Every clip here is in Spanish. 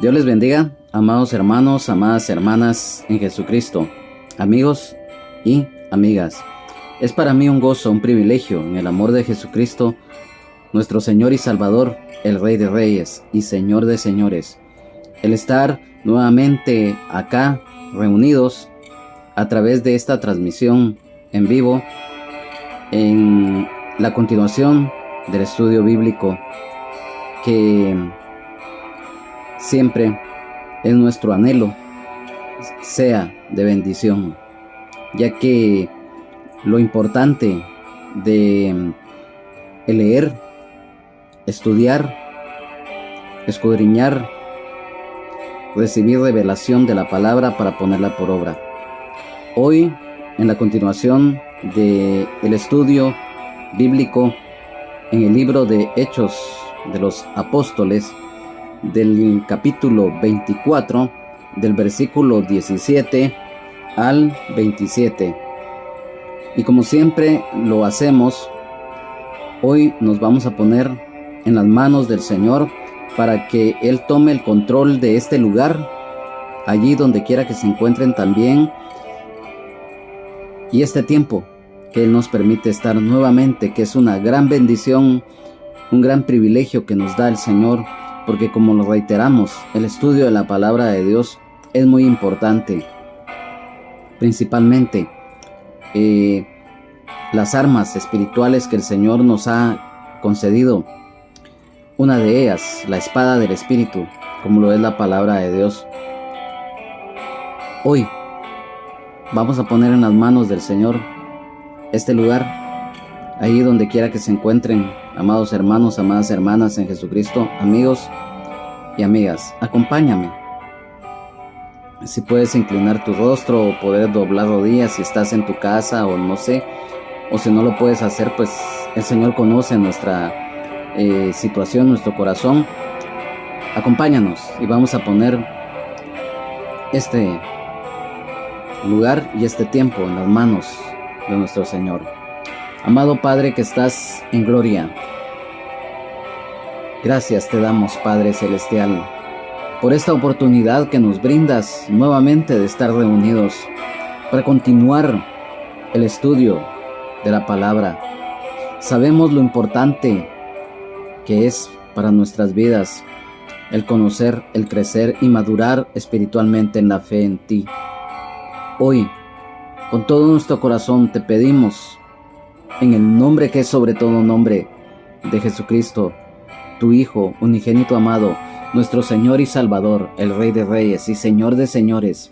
Dios les bendiga, amados hermanos, amadas hermanas en Jesucristo, amigos y amigas. Es para mí un gozo, un privilegio en el amor de Jesucristo, nuestro Señor y Salvador, el Rey de Reyes y Señor de Señores, el estar nuevamente acá reunidos a través de esta transmisión en vivo en la continuación del estudio bíblico que siempre es nuestro anhelo sea de bendición, ya que lo importante de leer, estudiar, escudriñar, recibir revelación de la palabra para ponerla por obra. Hoy, en la continuación del estudio bíblico en el libro de Hechos de los Apóstoles, del capítulo 24, del versículo 17 al 27. Y como siempre lo hacemos, hoy nos vamos a poner en las manos del Señor para que Él tome el control de este lugar, allí donde quiera que se encuentren también, y este tiempo que Él nos permite estar nuevamente, que es una gran bendición, un gran privilegio que nos da el Señor, porque como lo reiteramos, el estudio de la palabra de Dios es muy importante, principalmente las armas espirituales que el Señor nos ha concedido. Una de ellas, la espada del Espíritu, como lo es la palabra de Dios. Hoy vamos a poner en las manos del Señor este lugar, ahí donde quiera que se encuentren, amados hermanos, amadas hermanas en Jesucristo, amigos y amigas. Acompáñame. Si puedes inclinar tu rostro o poder doblar rodillas si estás en tu casa o no sé, o si no lo puedes hacer, pues el Señor conoce nuestra situación, nuestro corazón. Acompáñanos y vamos a poner este lugar y este tiempo en las manos de nuestro Señor. Amado Padre que estás en gloria, gracias te damos, Padre Celestial, por esta oportunidad que nos brindas nuevamente de estar reunidos para continuar el estudio de la palabra. Sabemos lo importante que es para nuestras vidas el conocer, el crecer y madurar espiritualmente en la fe en ti. Hoy, con todo nuestro corazón, te pedimos, en el nombre que es sobre todo nombre, de Jesucristo, tu Hijo unigénito amado, nuestro Señor y Salvador, el Rey de Reyes y Señor de Señores,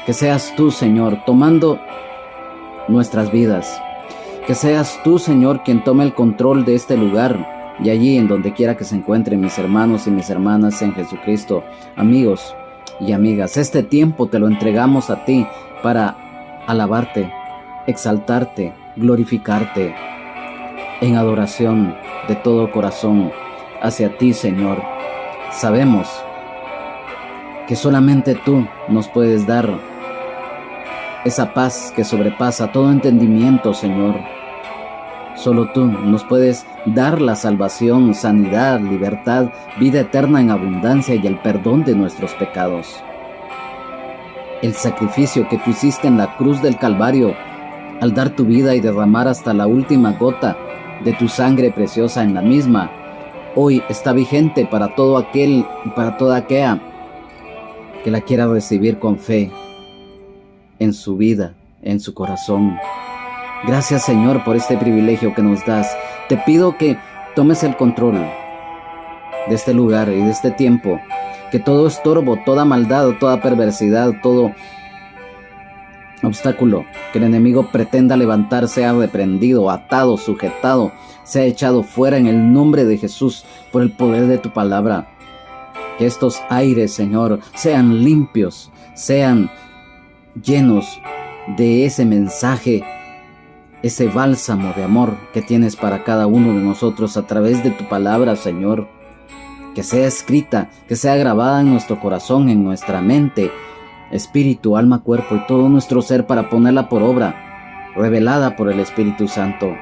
que seas tú, Señor, tomando nuestras vidas, que seas tú, Señor, quien tome el control de este lugar y allí en donde quiera que se encuentren mis hermanos y mis hermanas en Jesucristo, amigos y amigas. Este tiempo te lo entregamos a ti para alabarte, exaltarte, glorificarte en adoración de todo corazón hacia ti, Señor. Sabemos que solamente tú nos puedes dar esa paz que sobrepasa todo entendimiento, Señor. Solo tú nos puedes dar la salvación, sanidad, libertad, vida eterna en abundancia y el perdón de nuestros pecados. El sacrificio que tú hiciste en la cruz del Calvario, al dar tu vida y derramar hasta la última gota de tu sangre preciosa en la misma, hoy está vigente para todo aquel y para toda aquella que la quiera recibir con fe en su vida, en su corazón. Gracias, Señor, por este privilegio que nos das. Te pido que tomes el control de este lugar y de este tiempo, que todo estorbo, toda maldad, toda perversidad, todo obstáculo que el enemigo pretenda levantar sea reprendido, atado, sujetado, sea echado fuera en el nombre de Jesús por el poder de tu palabra. Que estos aires, Señor, sean limpios, sean llenos de ese mensaje, ese bálsamo de amor que tienes para cada uno de nosotros a través de tu palabra, Señor. Que sea escrita, que sea grabada en nuestro corazón, en nuestra mente, espíritu, alma, cuerpo y todo nuestro ser para ponerla por obra, revelada por el Espíritu Santo.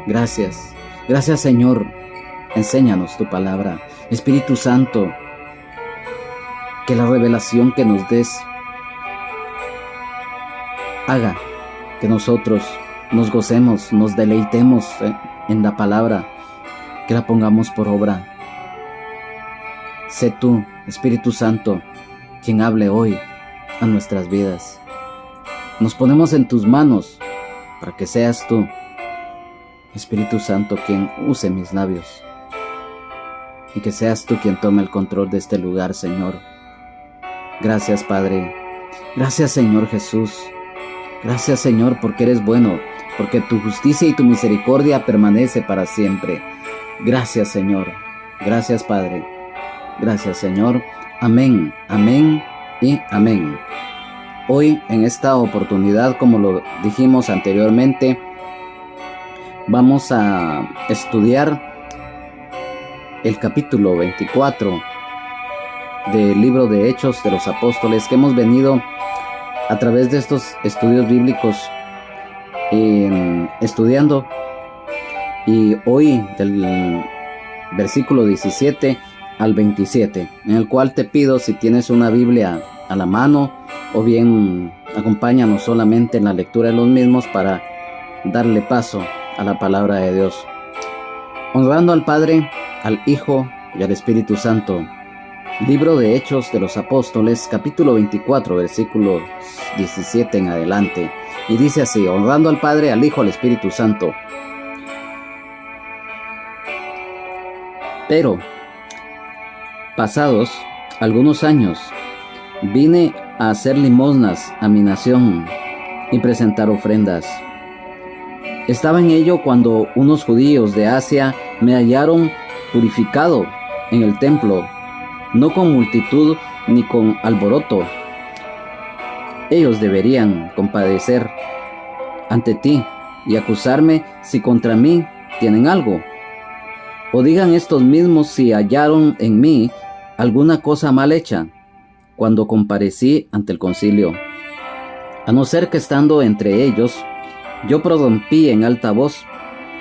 Gracias, gracias, Señor. Enséñanos tu palabra. Espíritu Santo, que la revelación que nos des haga que nosotros nos gocemos, nos deleitemos en la palabra, que la pongamos por obra. Sé tú, Espíritu Santo, quien hable hoy a nuestras vidas. Nos ponemos en tus manos para que seas tú, Espíritu Santo, quien use mis labios, y que seas tú quien tome el control de este lugar, Señor. Gracias, Padre. Gracias, Señor Jesús. Gracias, Señor, porque eres bueno, porque tu justicia y tu misericordia permanece para siempre. Gracias, Señor. Gracias, Padre. Gracias, Señor. Amén, amén y amén. Hoy, en esta oportunidad, como lo dijimos anteriormente, vamos a estudiar el capítulo 24 del libro de Hechos de los Apóstoles, que hemos venido a través de estos estudios bíblicos estudiando, y hoy del versículo 17 al 27, en el cual te pido, si tienes una Biblia a la mano, o bien acompáñanos solamente en la lectura de los mismos para darle paso a la palabra de Dios. Honrando al Padre, al Hijo y al Espíritu Santo. Libro de Hechos de los Apóstoles, capítulo 24, versículos 17 en adelante. Y dice así: honrando al Padre, al Hijo, al Espíritu Santo. Pero, pasados algunos años, vine a hacer limosnas a mi nación y presentar ofrendas. Estaba en ello cuando unos judíos de Asia me hallaron purificado en el templo, no con multitud ni con alboroto. Ellos deberían compadecer ante ti y acusarme si contra mí tienen algo. O digan estos mismos si hallaron en mí alguna cosa mal hecha cuando comparecí ante el concilio. A no ser que estando entre ellos, yo prorrumpí en alta voz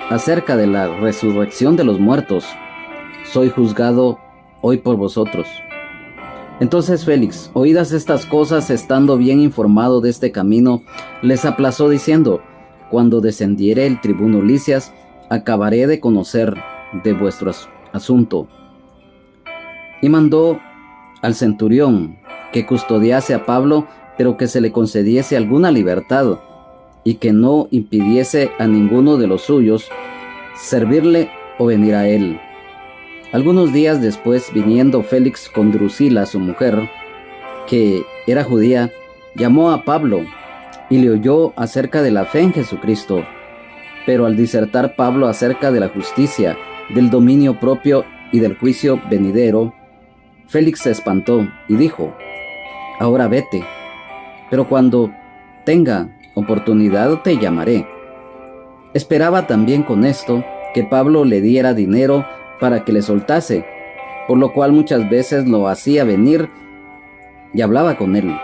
acerca de la resurrección de los muertos. Soy juzgado hoy por vosotros. Entonces Félix, oídas estas cosas, estando bien informado de este camino, les aplazó diciendo: cuando descendiere el tribuno Licias, acabaré de conocer de vuestro asunto. Y mandó al centurión que custodiase a Pablo, pero que se le concediese alguna libertad, y que no impidiese a ninguno de los suyos servirle o venir a él. Algunos días después, viniendo Félix con Drusila, su mujer, que era judía, llamó a Pablo y le oyó acerca de la fe en Jesucristo. Pero al disertar Pablo acerca de la justicia, del dominio propio y del juicio venidero, Félix se espantó y dijo: ahora vete, pero cuando tenga oportunidad te llamaré. Esperaba también con esto que Pablo le diera dinero para que le soltase, por lo cual muchas veces lo hacía venir y hablaba con él.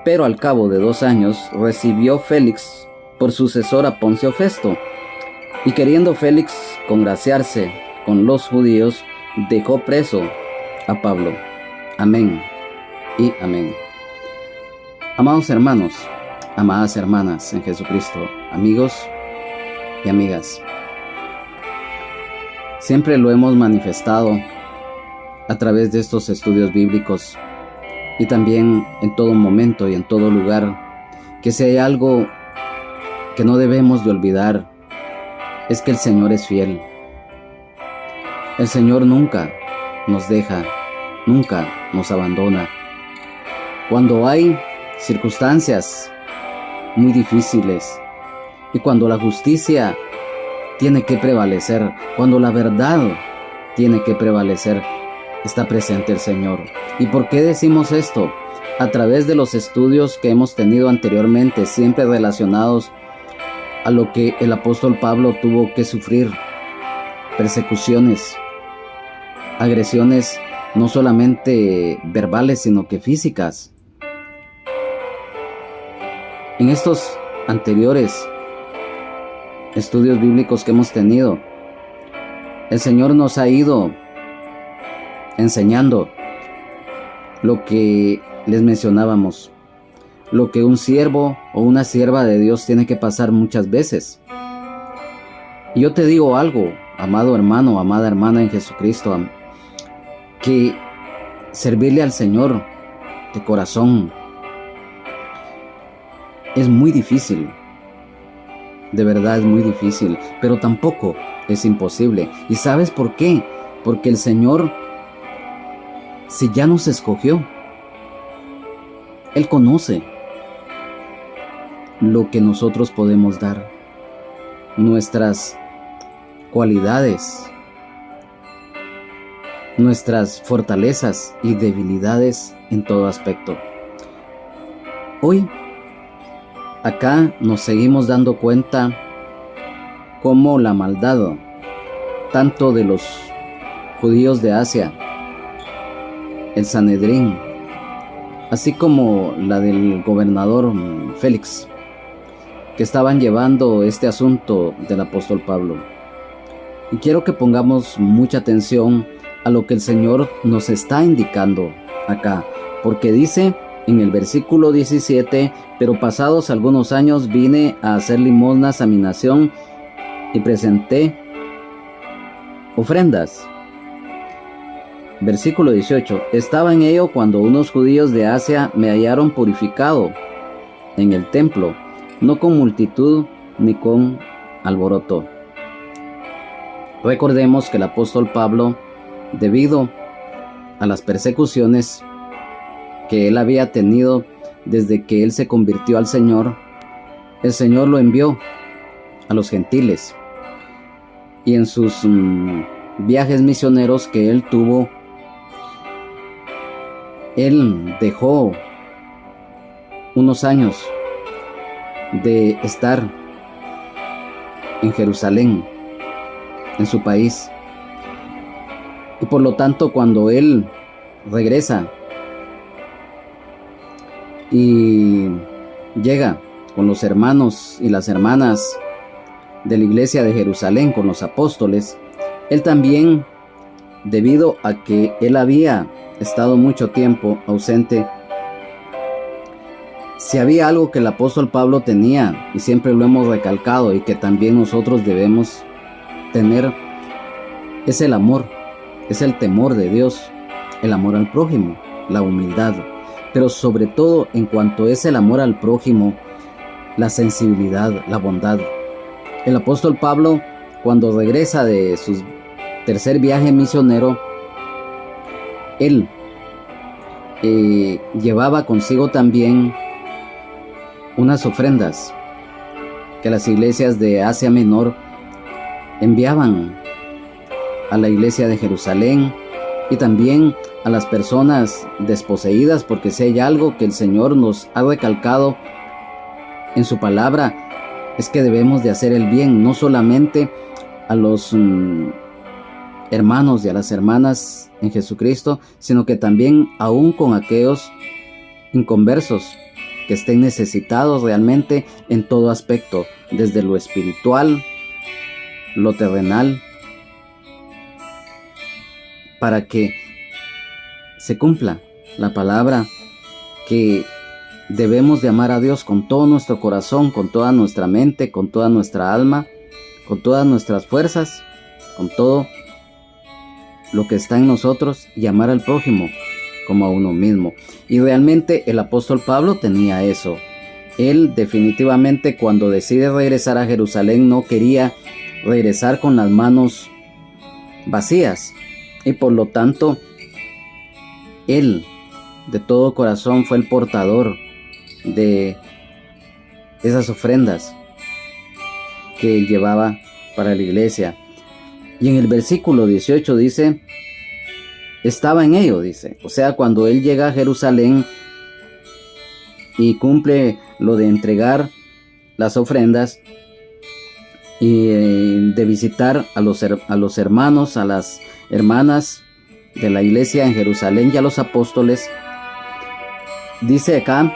Pero al cabo de 2 años recibió Félix por sucesor a Poncio Festo, y queriendo Félix congraciarse con los judíos, dejó preso a Pablo. Amén y amén. Amados hermanos, amadas hermanas en Jesucristo, amigos y amigas, siempre lo hemos manifestado a través de estos estudios bíblicos, y también en todo momento y en todo lugar, que si hay algo que no debemos de olvidar, es que el Señor es fiel. El Señor nunca nos deja, nunca nos abandona. Cuando hay circunstancias muy difíciles, y cuando la justicia tiene que prevalecer, cuando la verdad tiene que prevalecer, está presente el Señor. ¿Y por qué decimos esto? A través de los estudios que hemos tenido anteriormente, siempre relacionados a lo que el apóstol Pablo tuvo que sufrir: persecuciones, agresiones no solamente verbales, sino que físicas. En estos anteriores estudios bíblicos que hemos tenido, el Señor nos ha ido enseñando lo que les mencionábamos, lo que un siervo o una sierva de Dios tiene que pasar muchas veces. Y yo te digo algo, amado hermano, amada hermana en Jesucristo, que servirle al Señor de corazón es muy difícil. De verdad es muy difícil, pero tampoco es imposible. ¿Y sabes por qué? Porque el Señor, si ya nos escogió, Él conoce lo que nosotros podemos dar, nuestras cualidades, nuestras fortalezas y debilidades en todo aspecto. Hoy, acá nos seguimos dando cuenta cómo la maldad, tanto de los judíos de Asia, el Sanedrín, así como la del gobernador Félix, que estaban llevando este asunto del apóstol Pablo. Y quiero que pongamos mucha atención a lo que el Señor nos está indicando acá, porque dice en el versículo 17: pero pasados algunos años vine a hacer limosnas a mi nación y presenté ofrendas. Versículo 18: estaba en ello cuando unos judíos de Asia me hallaron purificado en el templo, no con multitud ni con alboroto. Recordemos que el apóstol Pablo, debido a las persecuciones que él había tenido desde que él se convirtió al Señor, el Señor lo envió a los gentiles. Y en sus viajes misioneros que él tuvo, él dejó unos años de estar en Jerusalén, en su país. Y por lo tanto, cuando él regresa y llega con los hermanos y las hermanas de la iglesia de Jerusalén, con los apóstoles, él también, debido a que él había estado mucho tiempo ausente, si había algo que el apóstol Pablo tenía, y siempre lo hemos recalcado y que también nosotros debemos tener, es el amor, es el temor de Dios, el amor al prójimo, la humildad, pero sobre todo en cuanto es el amor al prójimo, la sensibilidad, la bondad. El apóstol Pablo, cuando regresa de su tercer viaje misionero, él llevaba consigo también unas ofrendas que las iglesias de Asia Menor enviaban a la iglesia de Jerusalén y también a las personas desposeídas, porque si hay algo que el Señor nos ha recalcado en su palabra, es que debemos de hacer el bien, no solamente a los hermanos y a las hermanas en Jesucristo, sino que también aún con aquellos inconversos que estén necesitados realmente en todo aspecto, desde lo espiritual, lo terrenal, para que se cumpla la palabra que debemos de amar a Dios con todo nuestro corazón, con toda nuestra mente, con toda nuestra alma, con todas nuestras fuerzas, con todo lo que está en nosotros, y amar al prójimo como a uno mismo. Y realmente el apóstol Pablo tenía eso. Él definitivamente, cuando decide regresar a Jerusalén, no quería regresar con las manos vacías, y por lo tanto él de todo corazón fue el portador de esas ofrendas que él llevaba para la iglesia. Y en el versículo 18 dice: estaba en ello, dice. O sea, cuando él llega a Jerusalén y cumple lo de entregar las ofrendas y de visitar a los hermanos, a las hermanas de la iglesia en Jerusalén y a los apóstoles, dice acá: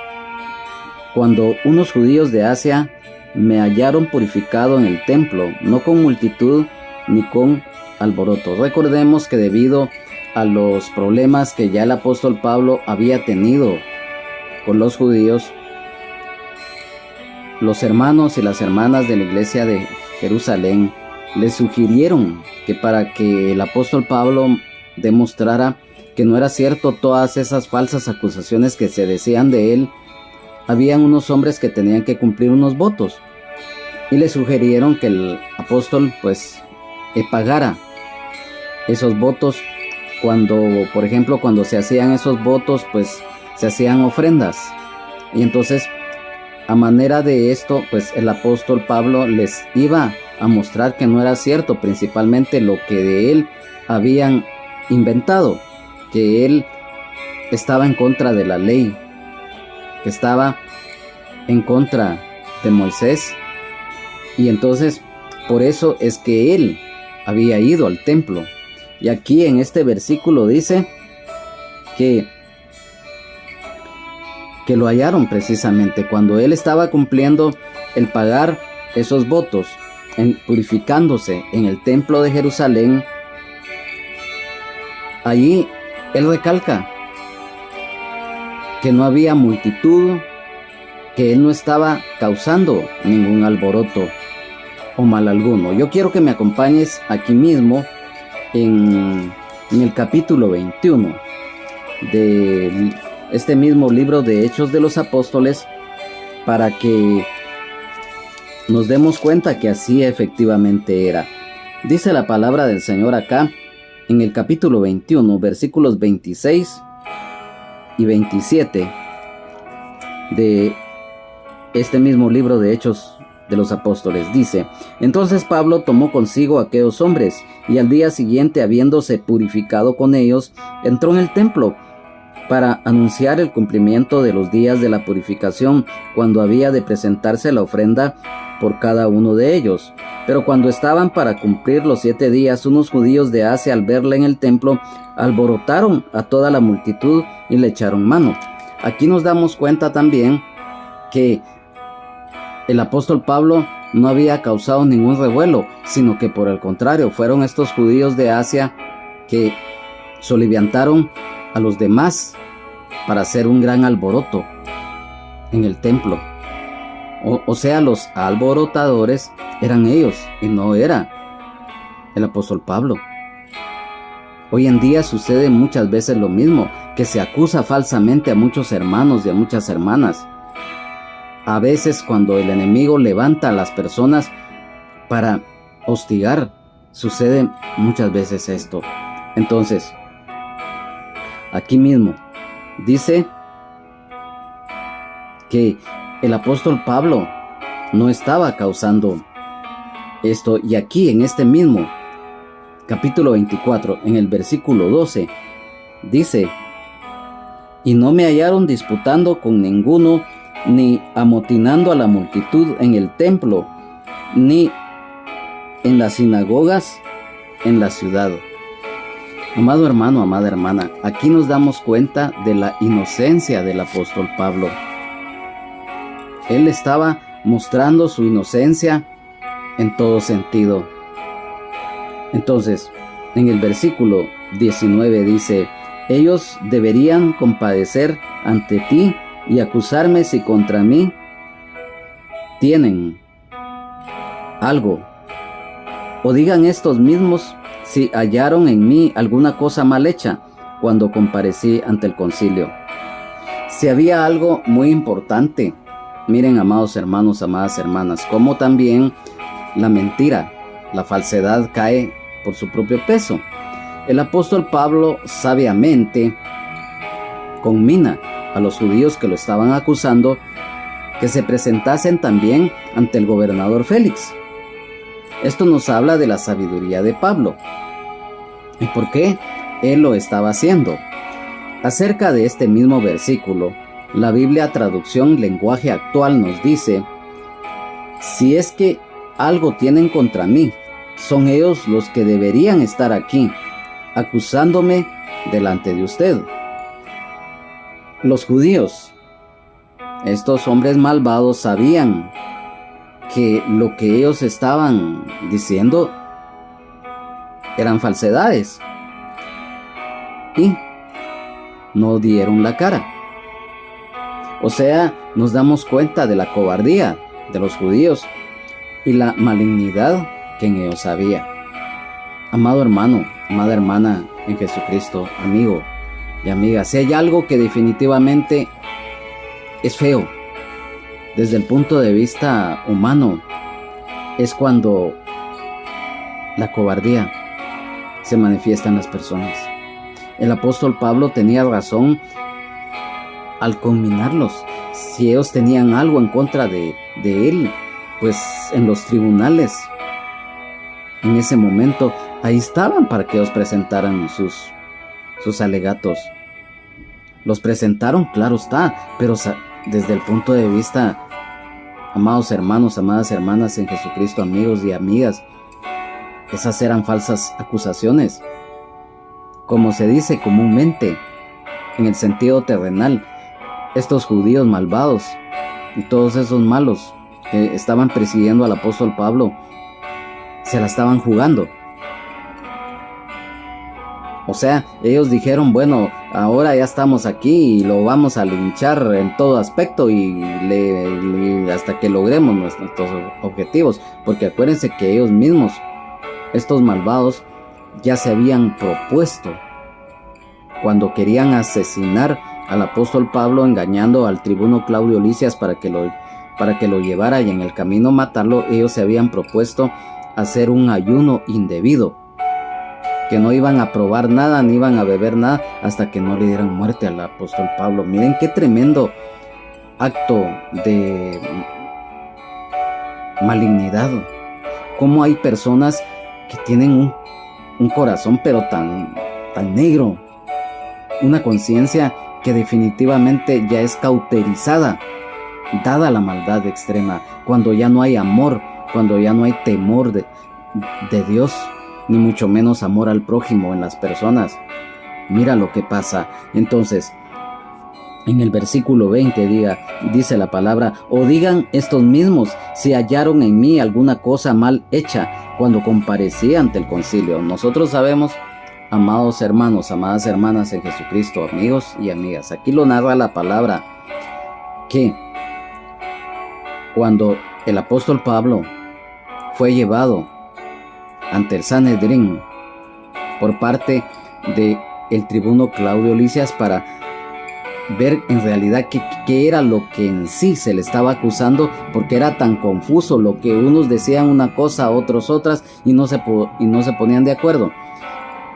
cuando unos judíos de Asia me hallaron purificado en el templo, no con multitud ni con alboroto. Recordemos que debido a los problemas que ya el apóstol Pablo había tenido con los judíos, los hermanos y las hermanas de la iglesia de Jerusalén le sugirieron que para que el apóstol Pablo demostrara que no era cierto todas esas falsas acusaciones que se decían de él, habían unos hombres que tenían que cumplir unos votos, y le sugirieron que el apóstol pagara esos votos. Por ejemplo, cuando se hacían esos votos, pues se hacían ofrendas, y entonces a manera de esto, pues el apóstol Pablo les iba a mostrar que no era cierto, principalmente lo que de él habían inventado, que él estaba en contra de la ley, que estaba en contra de Moisés, y entonces por eso es que él había ido al templo. Y aquí en este versículo dice que lo hallaron precisamente cuando él estaba cumpliendo el pagar esos votos, purificándose en el templo de Jerusalén. Allí él recalca que no había multitud, que él no estaba causando ningún alboroto o mal alguno. Yo quiero que me acompañes aquí mismo en el capítulo 21 de este mismo libro de Hechos de los Apóstoles, para que nos demos cuenta que así efectivamente era. Dice la palabra del Señor acá en el capítulo 21, versículos 26 y 27 de este mismo libro de Hechos de los Apóstoles. Dice: entonces Pablo tomó consigo a aquellos hombres, y al día siguiente, habiéndose purificado con ellos, entró en el templo para anunciar el cumplimiento de los días de la purificación, cuando había de presentarse la ofrenda por cada uno de ellos. Pero cuando estaban para cumplir los 7 días, unos judíos de Asia, al verle en el templo, alborotaron a toda la multitud y le echaron mano. Aquí nos damos cuenta también que el apóstol Pablo no había causado ningún revuelo, sino que por el contrario, fueron estos judíos de Asia que soliviantaron a los demás para hacer un gran alboroto en el templo. O sea, los alborotadores eran ellos y no era el apóstol Pablo. Hoy en día sucede muchas veces lo mismo, que se acusa falsamente a muchos hermanos y a muchas hermanas. A veces cuando el enemigo levanta a las personas para hostigar, sucede muchas veces esto. Entonces, aquí mismo dice que el apóstol Pablo no estaba causando esto, y aquí en este mismo capítulo 24, en el versículo 12, dice: y no me hallaron disputando con ninguno, ni amotinando a la multitud en el templo, ni en las sinagogas en la ciudad. Amado hermano, amada hermana, aquí nos damos cuenta de la inocencia del apóstol Pablo. Él estaba mostrando su inocencia en todo sentido. Entonces, en el versículo 19 dice: ellos deberían compadecer ante ti y acusarme si contra mí tienen algo. O digan estos mismos si hallaron en mí alguna cosa mal hecha cuando comparecí ante el concilio. Si había algo muy importante, miren, amados hermanos, amadas hermanas, como también la mentira, la falsedad cae por su propio peso. El apóstol Pablo sabiamente conmina a los judíos que lo estaban acusando que se presentasen también ante el gobernador Félix. Esto nos habla de la sabiduría de Pablo. ¿Y por qué él lo estaba haciendo? Acerca de este mismo versículo, la Biblia traducción lenguaje actual nos dice: si es que algo tienen contra mí, son ellos los que deberían estar aquí, acusándome delante de usted. Los judíos, estos hombres malvados, sabían que lo que ellos estaban diciendo eran falsedades. y no dieron la cara. O sea, nos damos cuenta de la cobardía de los judíos y la malignidad que en ellos había. Amado hermano, amada hermana en Jesucristo, amigo y amiga, si hay algo que definitivamente es feo desde el punto de vista humano, es cuando la cobardía se manifiesta en las personas. El apóstol Pablo tenía razón al conminarlos. Si ellos tenían algo en contra de él, pues en los tribunales, en ese momento, ahí estaban para que ellos presentaran sus alegatos. Los presentaron, claro está, pero desde el punto de vista, amados hermanos, amadas hermanas en Jesucristo, amigos y amigas, esas eran falsas acusaciones. Como se dice comúnmente, en el sentido terrenal, estos judíos malvados y todos esos malos que estaban persiguiendo al apóstol Pablo, se la estaban jugando. O sea, ellos dijeron, bueno, ahora ya estamos aquí y lo vamos a linchar en todo aspecto y hasta que logremos nuestros objetivos. Porque acuérdense que ellos mismos, estos malvados, ya se habían propuesto cuando querían asesinar al apóstol Pablo, engañando al tribuno Claudio Lisias para que lo llevara y en el camino matarlo. Ellos se habían propuesto hacer un ayuno indebido, que no iban a probar nada ni iban a beber nada hasta que no le dieran muerte al apóstol Pablo. Miren qué tremendo acto de malignidad. Cómo hay personas que tienen un corazón pero tan negro, una conciencia que definitivamente ya es cauterizada, dada la maldad extrema, cuando ya no hay amor, cuando ya no hay temor de Dios, ni mucho menos amor al prójimo en las personas. Mira lo que pasa. Entonces, en el versículo 20 dice la palabra: o digan estos mismos si hallaron en mí alguna cosa mal hecha cuando comparecí ante el concilio. Nosotros sabemos, amados hermanos, amadas hermanas en Jesucristo, amigos y amigas, aquí lo narra la palabra, que cuando el apóstol Pablo fue llevado ante el Sanedrín por parte del tribuno Claudio Lisias para ver en realidad qué era lo que en sí se le estaba acusando, porque era tan confuso lo que unos decían una cosa, otros otras, y no se ponían de acuerdo.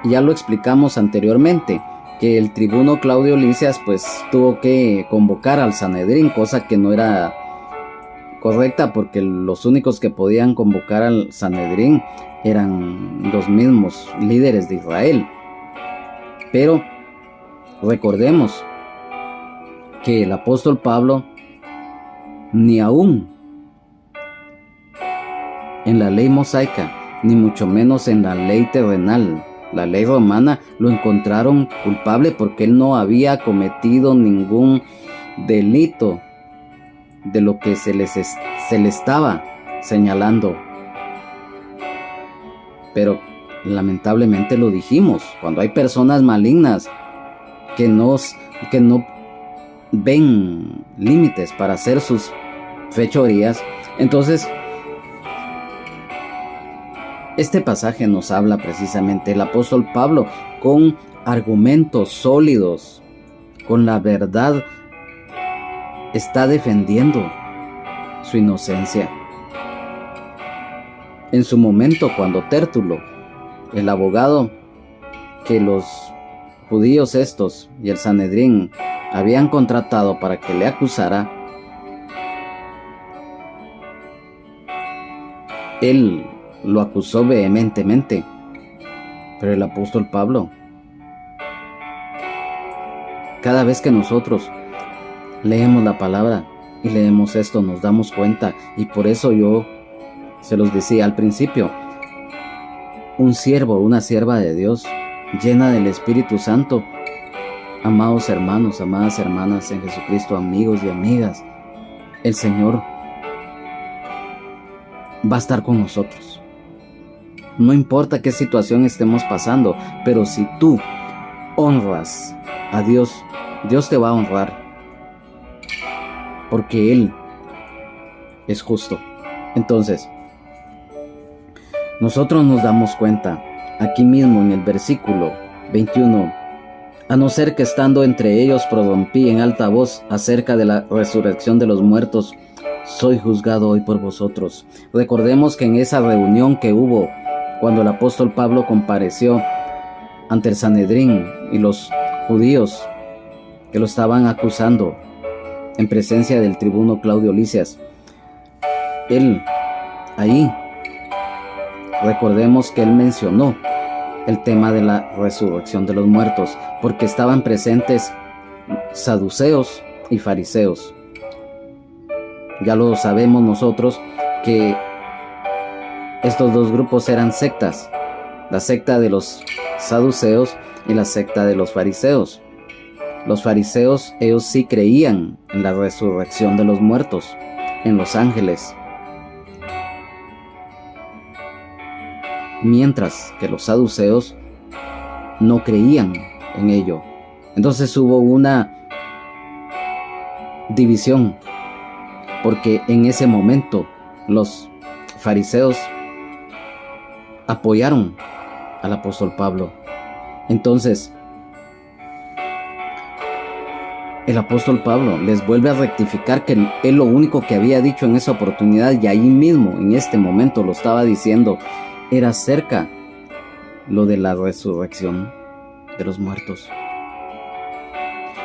Ya lo explicamos anteriormente, que el tribuno Claudio Lisias pues tuvo que convocar al Sanedrín, cosa que no era correcta, porque los únicos que podían convocar al Sanedrín eran los mismos líderes de Israel. Pero recordemos que el apóstol Pablo, ni aún en la ley mosaica, ni mucho menos en la ley terrenal, la ley romana, lo encontraron culpable, porque él no había cometido ningún delito de lo que se le estaba señalando. Pero lamentablemente lo dijimos, cuando hay personas malignas que no ven límites para hacer sus fechorías, entonces este pasaje nos habla precisamente el apóstol Pablo con argumentos sólidos, con la verdad, está defendiendo su inocencia. En su momento, cuando Tértulo, el abogado que los judíos estos y el Sanedrín habían contratado para que le acusara, él lo acusó vehementemente. Pero el apóstol Pablo, cada vez que nosotros leemos la palabra y leemos esto, nos damos cuenta, y por eso yo se los decía al principio, un siervo, una sierva de Dios, llena del Espíritu Santo, amados hermanos, amadas hermanas en Jesucristo, amigos y amigas, el Señor va a estar con nosotros. No importa qué situación estemos pasando, pero si tú honras a Dios, Dios te va a honrar, porque Él es justo. Entonces, nosotros nos damos cuenta, aquí mismo en el versículo 21, a no ser que estando entre ellos prorrumpí en alta voz acerca de la resurrección de los muertos, soy juzgado hoy por vosotros. Recordemos que en esa reunión que hubo cuando el apóstol Pablo compareció ante el Sanedrín y los judíos que lo estaban acusando en presencia del tribuno Claudio Lisias, él ahí, recordemos que él mencionó el tema de la resurrección de los muertos, porque estaban presentes saduceos y fariseos. Ya lo sabemos nosotros que estos dos grupos eran sectas, la secta de los saduceos y la secta de los fariseos. Los fariseos, ellos sí creían en la resurrección de los muertos, en los ángeles, mientras que los saduceos no creían en ello. Entonces hubo una división, porque en ese momento los fariseos apoyaron al apóstol Pablo. Entonces el apóstol Pablo les vuelve a rectificar que él lo único que había dicho en esa oportunidad, y ahí mismo en este momento lo estaba diciendo, era acerca lo de la resurrección de los muertos.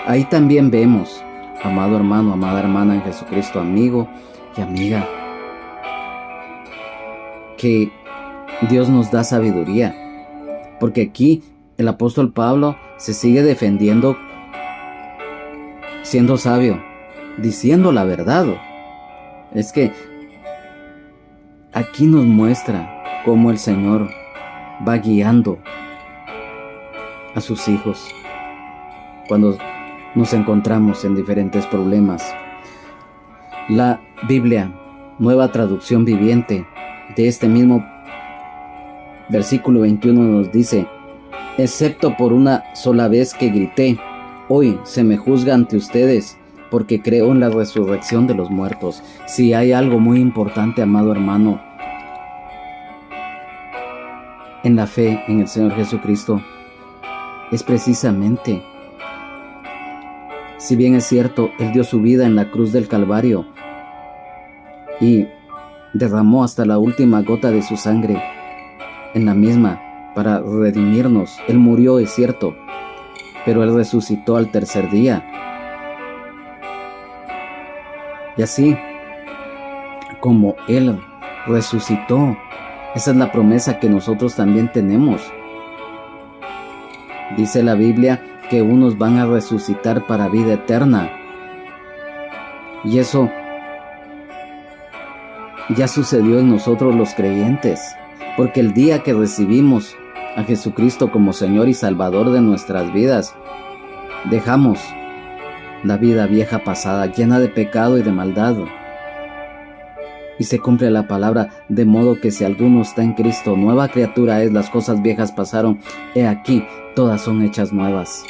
Ahí también vemos, amado hermano, amada hermana en Jesucristo, amigo y amiga, que Dios nos da sabiduría, porque aquí el apóstol Pablo se sigue defendiendo siendo sabio, diciendo la verdad. Es que aquí nos muestra cómo el Señor va guiando a sus hijos cuando nos encontramos en diferentes problemas. La Biblia, Nueva Traducción Viviente, de este mismo versículo 21 nos dice: excepto por una sola vez que grité, hoy se me juzga ante ustedes, porque creo en la resurrección de los muertos. Si hay algo muy importante, amado hermano, en la fe en el Señor Jesucristo, es precisamente, si bien es cierto, Él dio su vida en la cruz del Calvario y derramó hasta la última gota de su sangre en la misma para redimirnos. Él murió, es cierto, pero Él resucitó al tercer día. Y así como Él resucitó, esa es la promesa que nosotros también tenemos. Dice la Biblia que unos van a resucitar para vida eterna. Y eso ya sucedió en nosotros los creyentes, porque el día que recibimos a Jesucristo como Señor y Salvador de nuestras vidas, dejamos la vida vieja pasada, llena de pecado y de maldad, y se cumple la palabra, de modo que si alguno está en Cristo, nueva criatura es, las cosas viejas pasaron, he aquí, todas son hechas nuevas.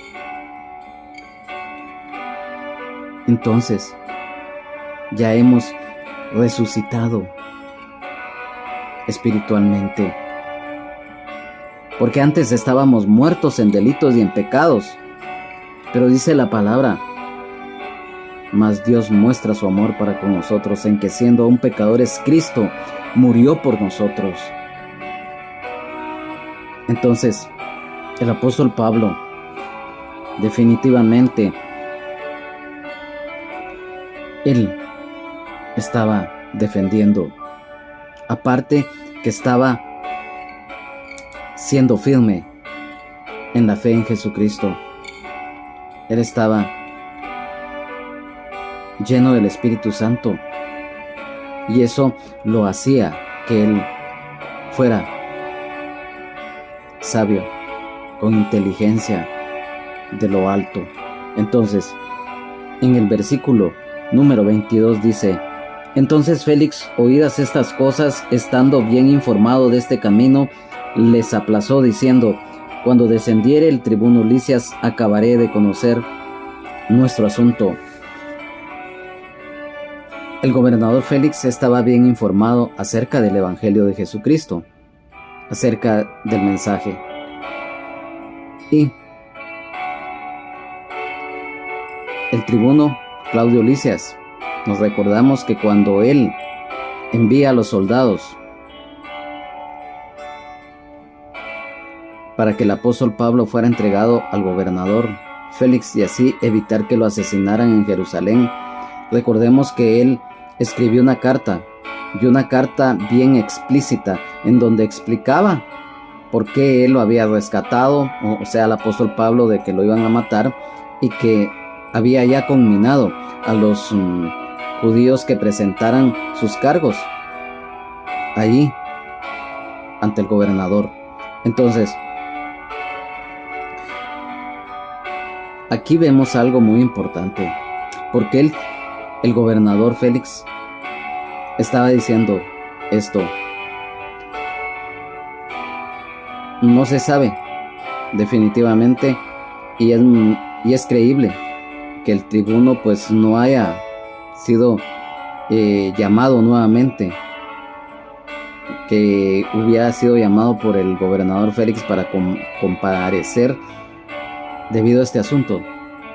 Entonces, ya hemos resucitado espiritualmente, porque antes estábamos muertos en delitos y en pecados, pero dice la palabra: mas Dios muestra su amor para con nosotros, en que siendo aún pecadores, Cristo murió por nosotros. Entonces, el apóstol Pablo definitivamente él estaba defendiendo, aparte que estaba siendo firme en la fe en Jesucristo. Él estaba lleno del Espíritu Santo, y eso lo hacía que él fuera sabio, con inteligencia de lo alto. Entonces, en el versículo número 22 dice: entonces Félix, oídas estas cosas, estando bien informado de este camino, les aplazó diciendo: Cuando descendiere el tribuno Licias, acabaré de conocer nuestro asunto. El gobernador Félix estaba bien informado acerca del Evangelio de Jesucristo, acerca del mensaje. Y el tribuno Claudio Licias, nos recordamos que cuando él envía a los soldados para que el apóstol Pablo fuera entregado al gobernador Félix y así evitar que lo asesinaran en Jerusalén, recordemos que él escribió una carta, y una carta bien explícita, en donde explicaba por qué él lo había rescatado, o sea, al apóstol Pablo, de que lo iban a matar, y que había ya conminado a los judíos que presentaran sus cargos ahí ante el gobernador. Entonces, aquí vemos algo muy importante, porque el gobernador Félix estaba diciendo esto. No se sabe definitivamente, y es creíble que el tribuno pues no haya sido llamado nuevamente, que hubiera sido llamado por el gobernador Félix para comparecer debido a este asunto.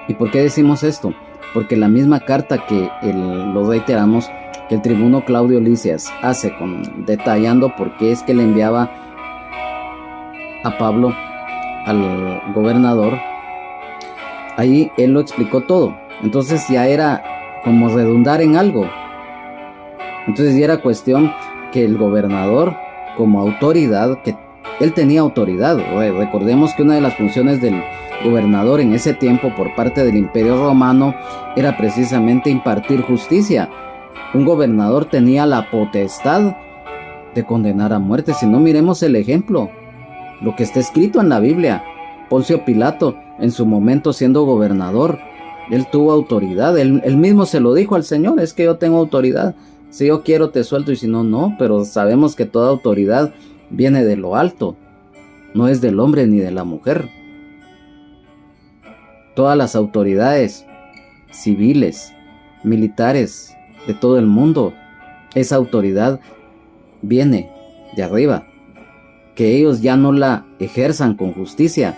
¿Y por qué decimos esto? Porque la misma carta que lo reiteramos, que el tribuno Claudio Licias hace detallando por qué es que le enviaba a Pablo al gobernador, ahí él lo explicó todo. Entonces ya era como redundar en algo. Entonces ya era cuestión que el gobernador, como autoridad, que él tenía autoridad. Recordemos que una de las funciones del gobernador en ese tiempo por parte del Imperio Romano era precisamente impartir justicia. Un gobernador tenía la potestad de condenar a muerte. Si no, miremos el ejemplo, lo que está escrito en la Biblia. Poncio Pilato, en su momento siendo gobernador, él tuvo autoridad. Él mismo se lo dijo al Señor: es que yo tengo autoridad, si yo quiero te suelto y si no, no. Pero sabemos que toda autoridad viene de lo alto, no es del hombre ni de la mujer. Todas las autoridades civiles, militares de todo el mundo, esa autoridad viene de arriba. Que ellos ya no la ejerzan con justicia,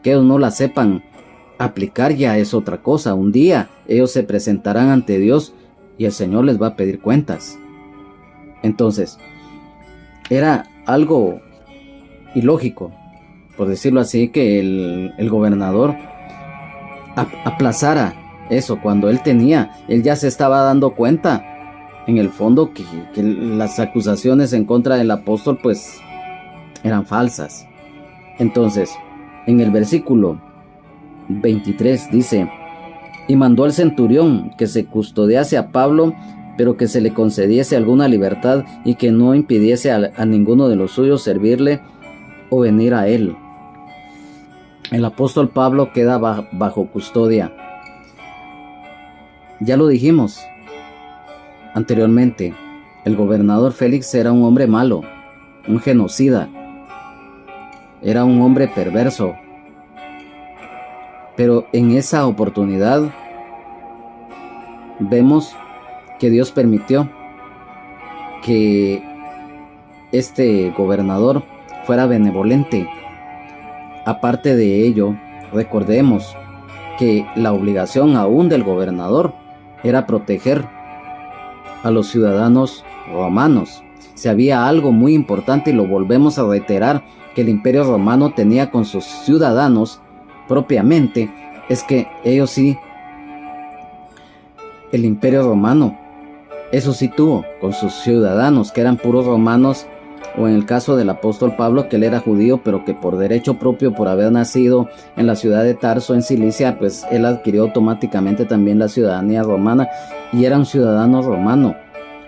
que ellos no la sepan aplicar, ya es otra cosa. Un día ellos se presentarán ante Dios y el Señor les va a pedir cuentas. Entonces, era algo ilógico, por decirlo así, que el gobernador aplazara eso cuando él ya se estaba dando cuenta en el fondo que las acusaciones en contra del apóstol pues eran falsas. Entonces, en el versículo 23 dice: y mandó al centurión que se custodiase a Pablo, pero que se le concediese alguna libertad y que no impidiese a ninguno de los suyos servirle o venir a él. El apóstol Pablo queda bajo custodia. Ya lo dijimos anteriormente, el gobernador Félix era un hombre malo, un genocida, era un hombre perverso. Pero en esa oportunidad vemos que Dios permitió que este gobernador fuera benevolente. Aparte de ello, recordemos que la obligación aún del gobernador era proteger a los ciudadanos romanos. Si había algo muy importante, y lo volvemos a reiterar, que el Imperio Romano tenía con sus ciudadanos propiamente, es que ellos sí, el Imperio Romano, eso sí tuvo con sus ciudadanos, que eran puros romanos, o en el caso del apóstol Pablo, que él era judío, pero que por derecho propio, por haber nacido en la ciudad de Tarso, en Cilicia, pues él adquirió automáticamente también la ciudadanía romana, y era un ciudadano romano,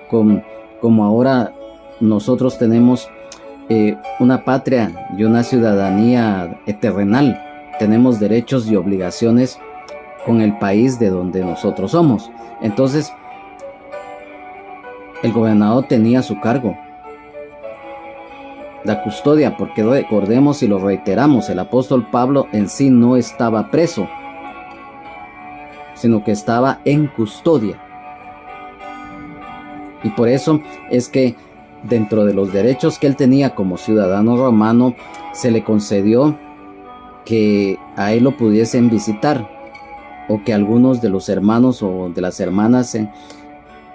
como ahora nosotros tenemos una patria y una ciudadanía terrenal. Tenemos derechos y obligaciones con el país de donde nosotros somos. Entonces, el gobernador tenía a su cargo la custodia, porque recordemos y lo reiteramos, el apóstol Pablo en sí no estaba preso, sino que estaba en custodia. Y por eso es que dentro de los derechos que él tenía como ciudadano romano, se le concedió que a él lo pudiesen visitar, o que algunos de los hermanos o de las hermanas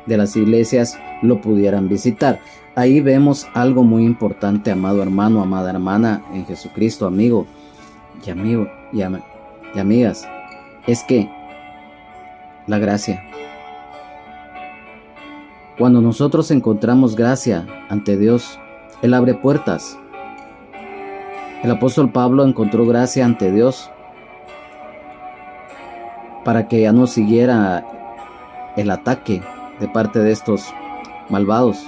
de las iglesias lo pudieran visitar. Ahí vemos algo muy importante, amado hermano, amada hermana en Jesucristo, amigo y amigas, es que la gracia, cuando nosotros encontramos gracia ante Dios, Él abre puertas. El apóstol Pablo encontró gracia ante Dios para que ya no siguiera el ataque de parte de estos malvados,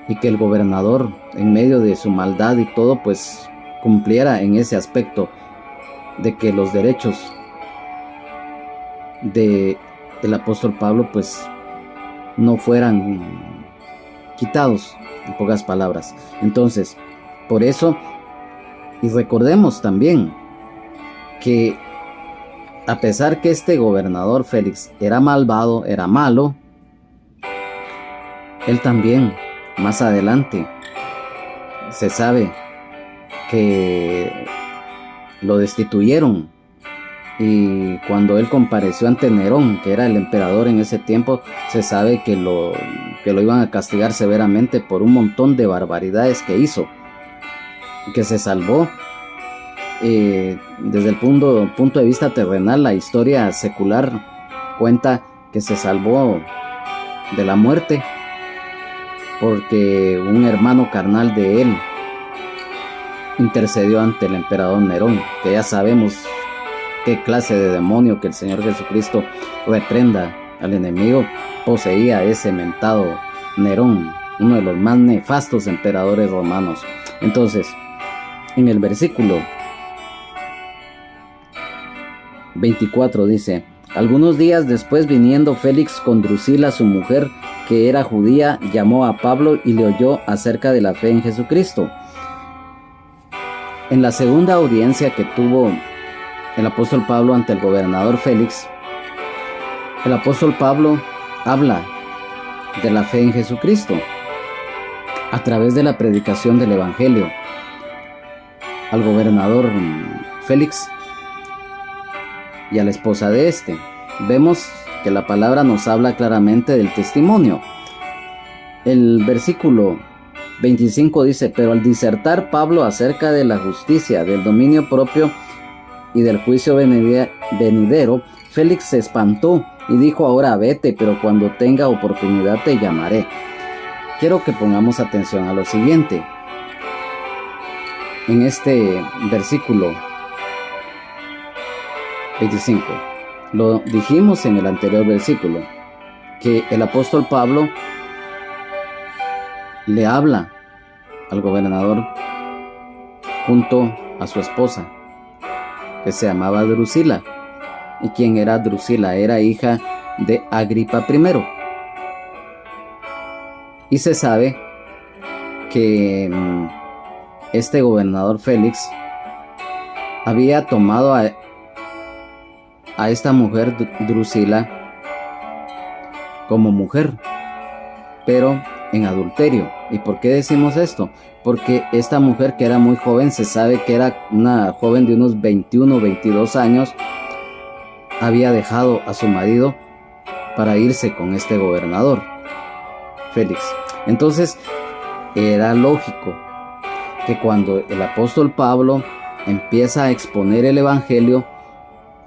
y que el gobernador, en medio de su maldad y todo, pues cumpliera en ese aspecto de que los derechos del apóstol Pablo pues no fueran quitados, en pocas palabras. Entonces, por eso, y recordemos también que a pesar que este gobernador Félix era malvado, era malo, él también, más adelante, se sabe que lo destituyeron, y cuando él compareció ante Nerón, que era el emperador en ese tiempo, se sabe que lo iban a castigar severamente por un montón de barbaridades que hizo, y que se salvó. Desde el punto de vista terrenal, la historia secular cuenta que se salvó de la muerte porque un hermano carnal de él intercedió ante el emperador Nerón, que ya sabemos qué clase de demonio, que el Señor Jesucristo reprenda al enemigo, poseía ese mentado Nerón, uno de los más nefastos emperadores romanos. Entonces, en el versículo 24 dice: algunos días después, viniendo Félix con Drusila su mujer, que era judía, llamó a Pablo y le oyó acerca de la fe en Jesucristo. En la segunda audiencia que tuvo el apóstol Pablo ante el gobernador Félix, el apóstol Pablo habla de la fe en Jesucristo a través de la predicación del evangelio al gobernador Félix y a la esposa de este. Vemos que la palabra nos habla claramente del testimonio. El versículo 25 dice: pero al disertar Pablo acerca de la justicia, del dominio propio y del juicio venidero, Félix se espantó y dijo: ahora vete, pero cuando tenga oportunidad te llamaré. Quiero que pongamos atención a lo siguiente. En este versículo 25, lo dijimos en el anterior versículo, que el apóstol Pablo le habla al gobernador junto a su esposa, que se llamaba Drusila. ¿Y quién era Drusila? Era hija de Agripa I. Y se sabe que este gobernador Félix había tomado a esta mujer Drusila como mujer, pero en adulterio. ¿Y por qué decimos esto? Porque esta mujer, que era muy joven, se sabe que era una joven de unos 21 o 22 años, había dejado a su marido para irse con este gobernador Félix. Entonces era lógico que cuando el apóstol Pablo empieza a exponer el evangelio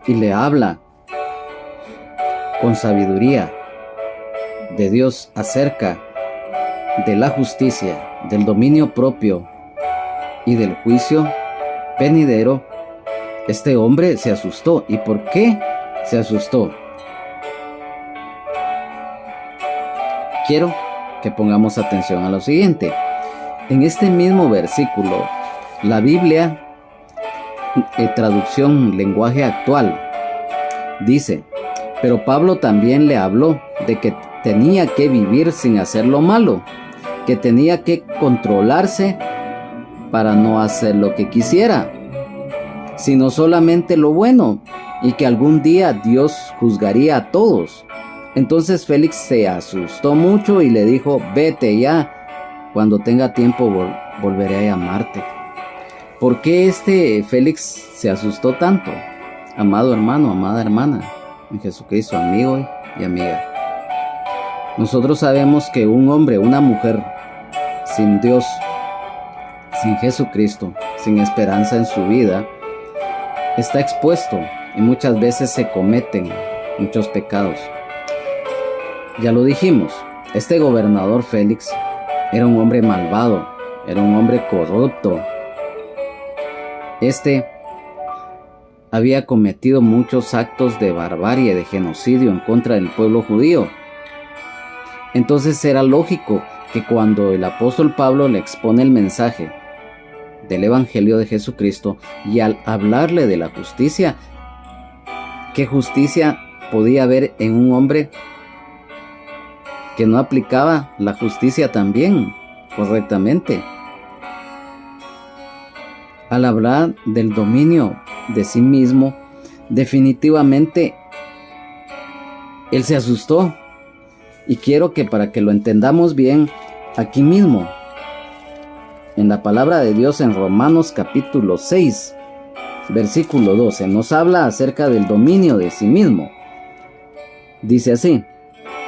y le habla con sabiduría de Dios acerca de la justicia, del dominio propio y del juicio venidero, este hombre se asustó. ¿Y por qué se asustó? Quiero que pongamos atención a lo siguiente. En este mismo versículo, la Biblia, traducción lenguaje actual, dice: pero Pablo también le habló de que tenía que vivir sin hacer lo malo, que tenía que controlarse para no hacer lo que quisiera, sino solamente lo bueno, y que algún día Dios juzgaría a todos. Entonces Félix se asustó mucho y le dijo: vete ya, cuando tenga tiempo volveré a llamarte. ¿Por qué Félix se asustó tanto? Amado hermano, amada hermana en Jesucristo, amigo y amiga, nosotros sabemos que un hombre, una mujer sin Dios, sin Jesucristo, sin esperanza en su vida, está expuesto y muchas veces se cometen muchos pecados. Ya lo dijimos, este gobernador Félix era un hombre malvado, era un hombre corrupto. Había cometido muchos actos de barbarie, de genocidio en contra del pueblo judío. Entonces era lógico que cuando el apóstol Pablo le expone el mensaje del Evangelio de Jesucristo y al hablarle de la justicia, ¿qué justicia podía haber en un hombre que no aplicaba la justicia también correctamente? Al hablar del dominio de sí mismo, definitivamente él se asustó. Y quiero que para que lo entendamos bien, aquí mismo, en la palabra de Dios en Romanos capítulo 6, versículo 12, nos habla acerca del dominio de sí mismo. Dice así: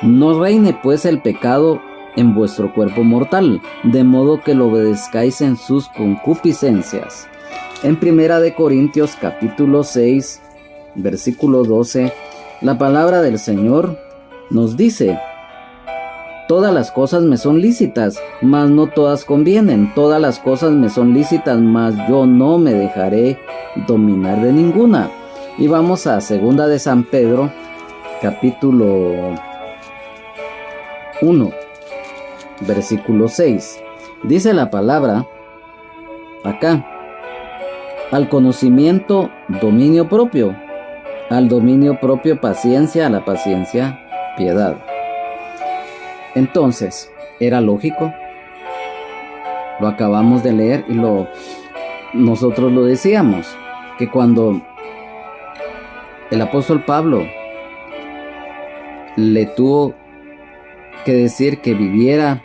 no reine pues el pecado en vuestro cuerpo mortal, de modo que lo obedezcáis en sus concupiscencias. En Primera de Corintios capítulo 6, versículo 12, la palabra del Señor nos dice: todas las cosas me son lícitas, mas no todas convienen. Todas las cosas me son lícitas, mas yo no me dejaré dominar de ninguna. Y vamos a Segunda de San Pedro, capítulo 1, versículo 6. Dice la palabra acá: al conocimiento, dominio propio; al dominio propio, paciencia; a la paciencia, piedad. Entonces, ¿era lógico? Lo acabamos de leer y nosotros lo decíamos, que cuando el apóstol Pablo le tuvo que decir que viviera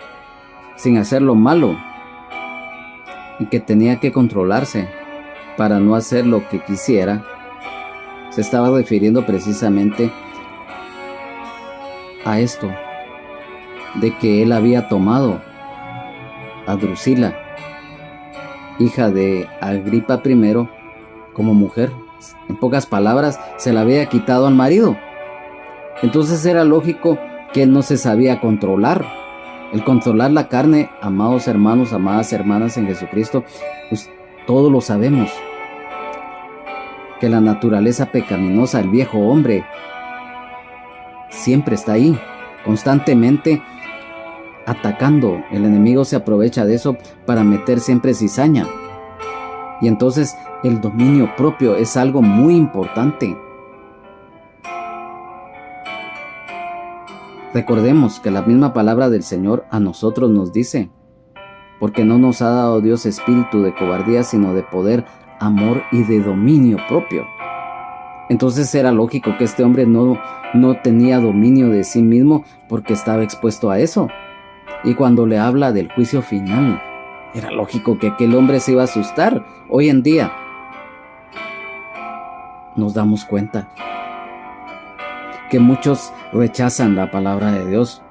sin hacer lo malo y que tenía que controlarse para no hacer lo que quisiera, se estaba refiriendo precisamente a esto, de que él había tomado a Drusila, hija de Agripa I, como mujer. En pocas palabras, se la había quitado al marido. Entonces era lógico que él no se sabía controlar. El controlar la carne, amados hermanos, amadas hermanas en Jesucristo, pues todos lo sabemos, que la naturaleza pecaminosa, el viejo hombre, siempre está ahí, constantemente atacando. El enemigo se aprovecha de eso para meter siempre cizaña. Y entonces el dominio propio es algo muy importante. Recordemos que la misma palabra del Señor a nosotros nos dice: porque no nos ha dado Dios espíritu de cobardía, sino de poder, amor y de dominio propio. Entonces era lógico que este hombre no tenía dominio de sí mismo, porque estaba expuesto a eso. Y cuando le habla del juicio final, era lógico que aquel hombre se iba a asustar. Hoy en día nos damos cuenta que muchos rechazan la palabra de Dios,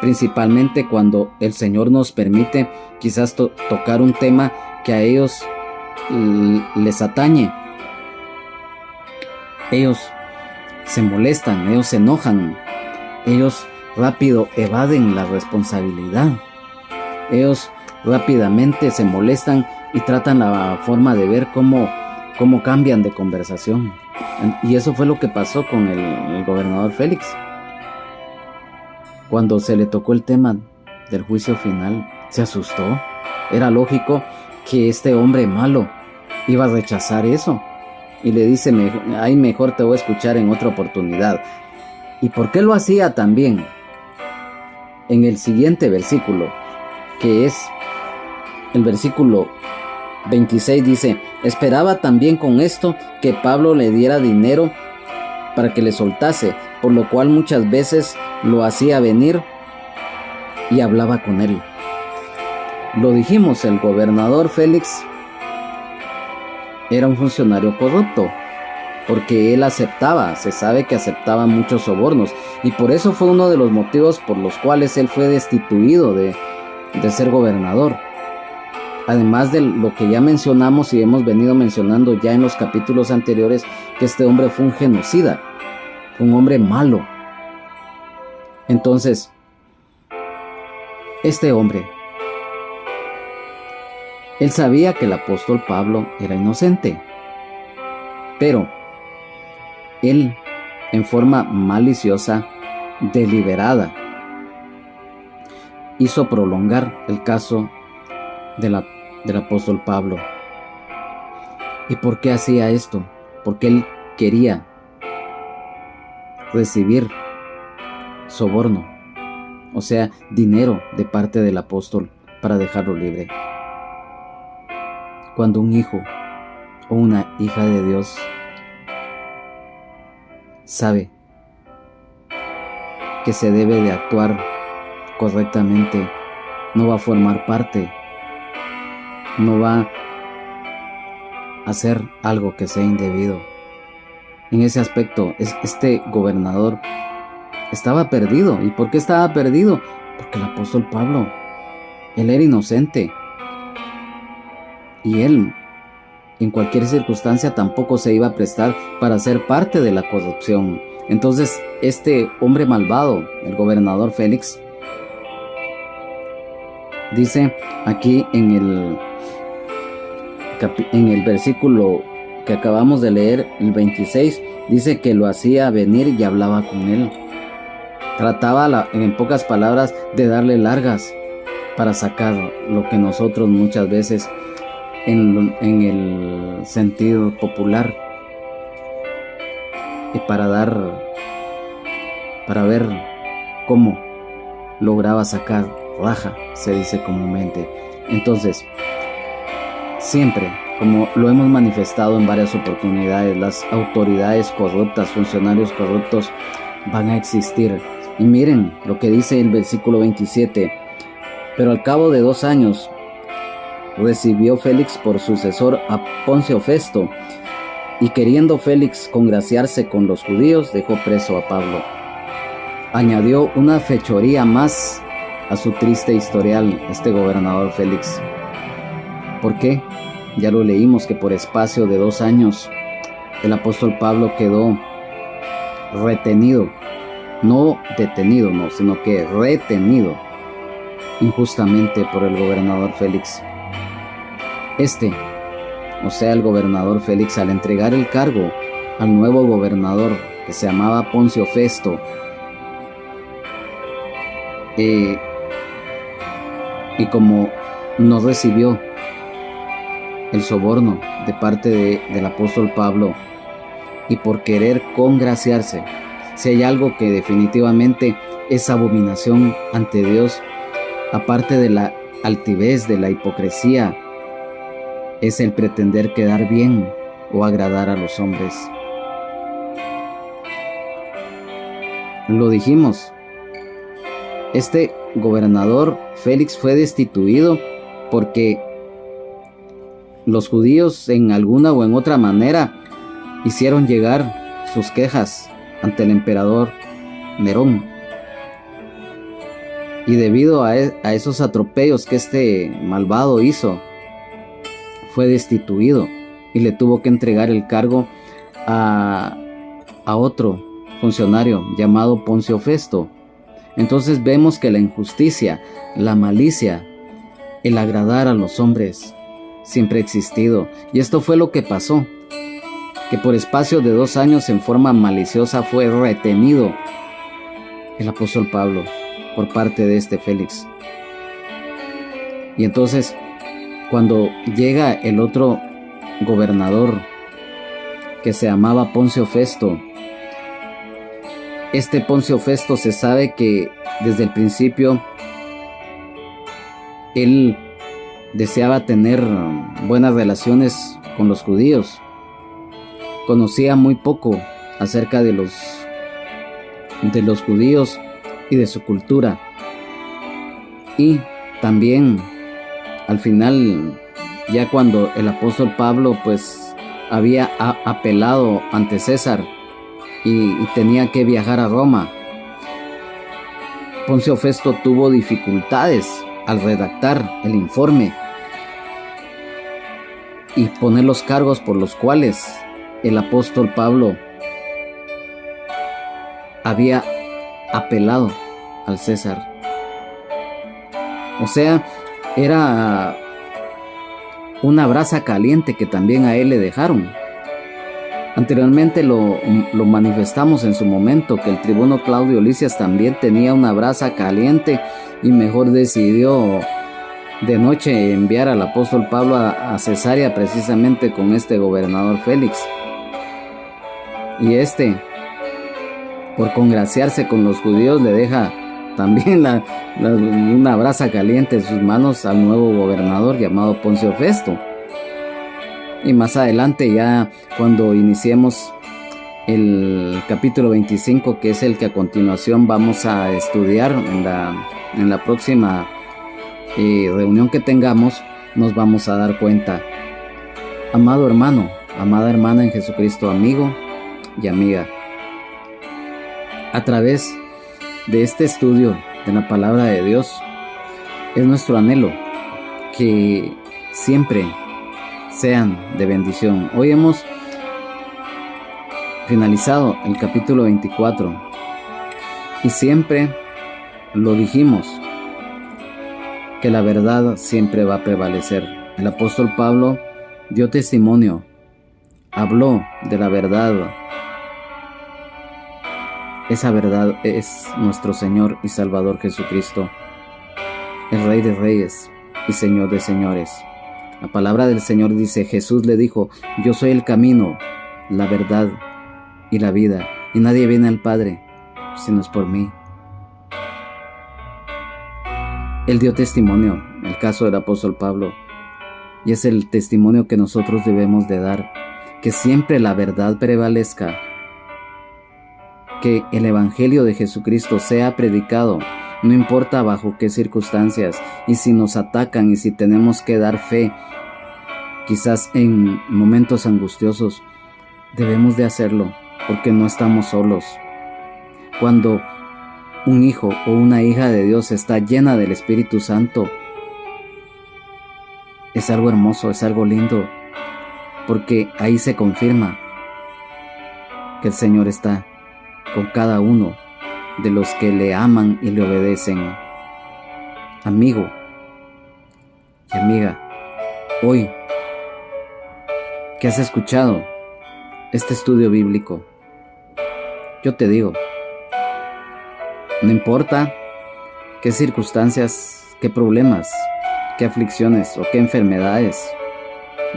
principalmente cuando el Señor nos permite quizás tocar un tema que a ellos les atañe. Ellos se molestan, ellos se enojan, ellos rápido evaden la responsabilidad, ellos rápidamente se molestan y tratan la forma de ver cómo cambian de conversación. Y eso fue lo que pasó con el gobernador Félix. Cuando se le tocó el tema del juicio final, se asustó. Era lógico que este hombre malo iba a rechazar eso. Y le dice: ay, mejor te voy a escuchar en otra oportunidad. ¿Y por qué lo hacía también? En el siguiente versículo, que es el versículo 26 dice: esperaba también con esto que Pablo le diera dinero para que le soltase, por lo cual muchas veces lo hacía venir y hablaba con él. Lo dijimos, el gobernador Félix era un funcionario corrupto, porque él aceptaba, se sabe que aceptaba muchos sobornos, y por eso fue uno de los motivos por los cuales él fue destituido de ser gobernador. Además de lo que ya mencionamos y hemos venido mencionando ya en los capítulos anteriores, que este hombre fue un genocida, un hombre malo. Entonces, este hombre, él sabía que el apóstol Pablo era inocente, pero él, en forma maliciosa, deliberada, hizo prolongar el caso del apóstol Pablo. ¿Y por qué hacía esto? Porque él quería recibir soborno, o sea, dinero de parte del apóstol para dejarlo libre. Cuando un hijo o una hija de Dios sabe que se debe de actuar correctamente, no va a formar parte, no va a hacer algo que sea indebido. En ese aspecto, este gobernador estaba perdido. ¿Y por qué estaba perdido? Porque el apóstol Pablo, él era inocente, y él en cualquier circunstancia tampoco se iba a prestar para ser parte de la corrupción. Entonces este hombre malvado, el gobernador Félix, dice aquí en el versículo que acabamos de leer, el 26, dice que lo hacía venir y hablaba con él. Trataba, en pocas palabras, de darle largas para sacar lo que nosotros muchas veces en el sentido popular, y para ver cómo lograba sacar raja, se dice comúnmente. Entonces, siempre, como lo hemos manifestado en varias oportunidades, las autoridades corruptas, funcionarios corruptos van a existir. Y miren lo que dice el versículo 27: pero al cabo de 2 años recibió Félix por sucesor a Poncio Festo, y queriendo Félix congraciarse con los judíos, dejó preso a Pablo. Añadió una fechoría más a su triste historial este gobernador Félix. ¿Por qué? Ya lo leímos, que por espacio de 2 años el apóstol Pablo quedó retenido, no detenido, no, sino que retenido injustamente por el gobernador Félix. O sea, el gobernador Félix, al entregar el cargo al nuevo gobernador que se llamaba Poncio Festo, y como no recibió el soborno de parte del apóstol Pablo, y por querer congraciarse, si hay algo que definitivamente es abominación ante Dios, aparte de la altivez, de la hipocresía, es el pretender quedar bien o agradar a los hombres. Lo dijimos, este gobernador Félix fue destituido porque los judíos en alguna o en otra manera hicieron llegar sus quejas ante el emperador Nerón. Y debido a esos atropellos que este malvado hizo, fue destituido y le tuvo que entregar el cargo a otro funcionario llamado Poncio Festo. Entonces vemos que la injusticia, la malicia, el agradar a los hombres siempre ha existido. Y esto fue lo que pasó, que por espacio de 2 años en forma maliciosa fue retenido el apóstol Pablo por parte de este Félix. Y entonces, cuando llega el otro gobernador que se llamaba Poncio Festo, este Poncio Festo se sabe que desde el principio él deseaba tener buenas relaciones con los judíos. Conocía muy poco acerca de los judíos y de su cultura. Y también al final, ya cuando el apóstol Pablo pues había apelado ante César y tenía que viajar a Roma, Poncio Festo tuvo dificultades al redactar el informe y poner los cargos por los cuales el apóstol Pablo había apelado al César. O sea, era una brasa caliente que también a él le dejaron. Anteriormente lo manifestamos en su momento, que el tribuno Claudio Lisias también tenía una brasa caliente y mejor decidió de noche enviar al apóstol Pablo a Cesarea precisamente con este gobernador Félix. Y por congraciarse con los judíos, le deja también una brasa caliente en sus manos al nuevo gobernador llamado Poncio Festo. Y más adelante, ya cuando iniciemos el capítulo 25, que es el que a continuación vamos a estudiar en la próxima reunión que tengamos, nos vamos a dar cuenta. Amado hermano, amada hermana en Jesucristo, amigo y amiga, a través de este estudio de la palabra de Dios, es nuestro anhelo que siempre sean de bendición. Hoy hemos finalizado el capítulo 24 y siempre lo dijimos, que la verdad siempre va a prevalecer. El apóstol Pablo dio testimonio, habló de la verdad. Esa verdad es nuestro Señor y Salvador Jesucristo, el Rey de Reyes y Señor de Señores. La palabra del Señor dice: Jesús le dijo: yo soy el camino, la verdad y la vida, y nadie viene al Padre si no es por mí. Él dio testimonio, en el caso del apóstol Pablo, y es el testimonio que nosotros debemos de dar, que siempre la verdad prevalezca, que el Evangelio de Jesucristo sea predicado, no importa bajo qué circunstancias, y si nos atacan y si tenemos que dar fe, quizás en momentos angustiosos, debemos de hacerlo, porque no estamos solos. Cuando un hijo o una hija de Dios está llena del Espíritu Santo, es algo hermoso, es algo lindo, porque ahí se confirma que el Señor está con cada uno de los que le aman y le obedecen. Amigo y amiga, hoy que has escuchado este estudio bíblico, yo te digo, no importa qué circunstancias, qué problemas, qué aflicciones o qué enfermedades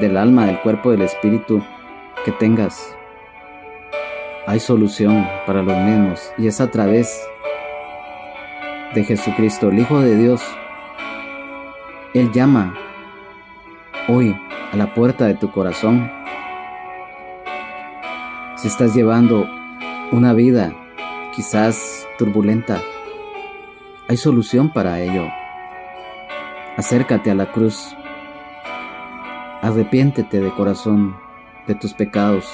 del alma, del cuerpo, del espíritu que tengas, hay solución para los mismos, y es a través de Jesucristo, el Hijo de Dios. Él llama hoy a la puerta de tu corazón. Si estás llevando una vida quizás turbulenta, hay solución para ello. Acércate a la cruz. Arrepiéntete de corazón de tus pecados.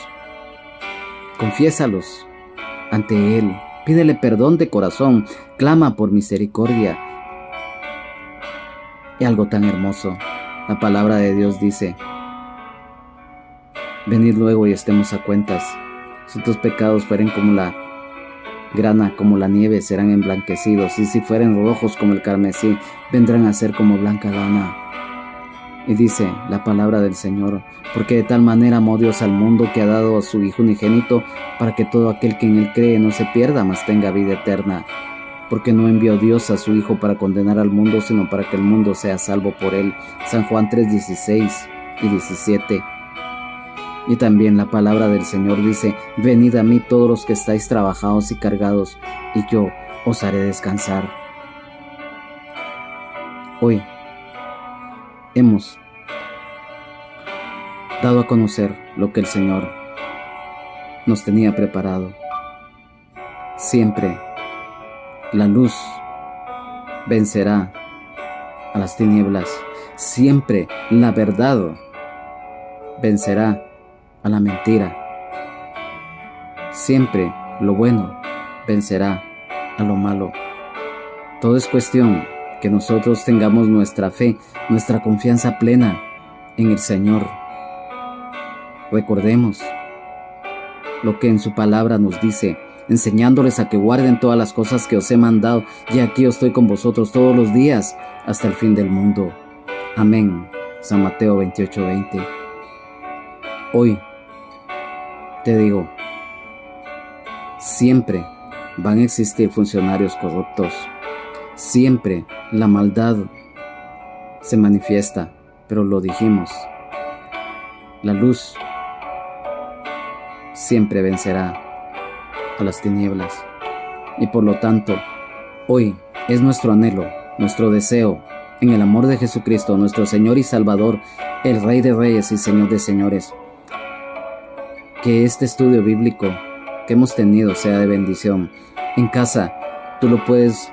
Confiésalos ante Él. Pídele perdón de corazón. Clama por misericordia. Y algo tan hermoso, la palabra de Dios dice: venid luego y estemos a cuentas. Si tus pecados fueren como la grana, como la nieve, serán emblanquecidos, y si fueren rojos como el carmesí, vendrán a ser como blanca lana. Y dice la palabra del Señor: porque de tal manera amó Dios al mundo, que ha dado a su Hijo unigénito, para que todo aquel que en Él cree no se pierda, mas tenga vida eterna. Porque no envió Dios a su Hijo para condenar al mundo, sino para que el mundo sea salvo por Él. San Juan 3:16 y 17. Y también la palabra del Señor dice: venid a mí todos los que estáis trabajados y cargados, y yo os haré descansar. Hoy hemos dado a conocer lo que el Señor nos tenía preparado. Siempre la luz vencerá a las tinieblas. Siempre la verdad vencerá a la mentira. Siempre lo bueno vencerá a lo malo. Todo es cuestión que nosotros tengamos nuestra fe, nuestra confianza plena en el Señor. Recordemos lo que en su palabra nos dice, enseñándoles a que guarden todas las cosas que os he mandado, y aquí yo estoy con vosotros todos los días hasta el fin del mundo. Amén. San Mateo 28:20. Hoy te digo, siempre van a existir funcionarios corruptos. Siempre la maldad se manifiesta, pero lo dijimos, la luz siempre vencerá a las tinieblas. Y por lo tanto, hoy es nuestro anhelo, nuestro deseo, en el amor de Jesucristo, nuestro Señor y Salvador, el Rey de Reyes y Señor de Señores, que este estudio bíblico que hemos tenido sea de bendición. En casa tú lo puedes